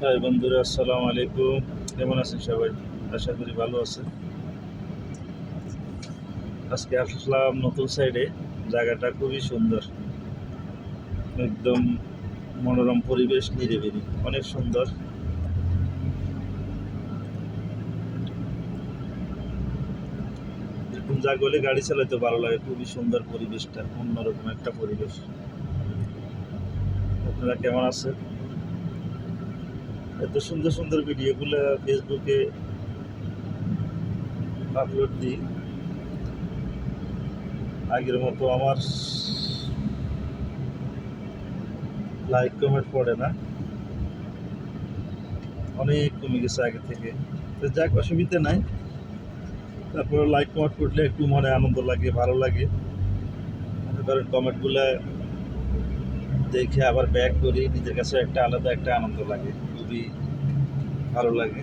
High বন্ধুরা, আসসালামু আলাইকুম। কেমন আছেন সবাই? আশা করি ভালো আছেন। আজকে আসলাম নতুন সাইডে। জায়গাটা খুবই সুন্দর, একদম মনোরম পরিবেশ, নিরিবিলি, অনেক সুন্দর। এরকম জায়গা হলে গাড়ি চালাতে ভালো লাগে। খুবই সুন্দর পরিবেশটা, অন্যরকম একটা পরিবেশ। আপনারা কেমন আছেন? এত সুন্দর সুন্দর ভিডিওগুলো ফেসবুকে আপলোড দিই। আগের মতো আমার লাইক কমেন্ট পড়ে না, অনেক কমে গেছে আগে থেকে। তো যাক, অসুবিধা নাই। তারপরে লাইক কমেন্ট করলে একটু মনে আনন্দ লাগে, ভালো লাগে। মনে করেন কমেন্টগুলো দেখে আবার ব্যাক করি, নিজের কাছে একটা আলাদা একটা আনন্দ লাগে, খুবই ভালো লাগে।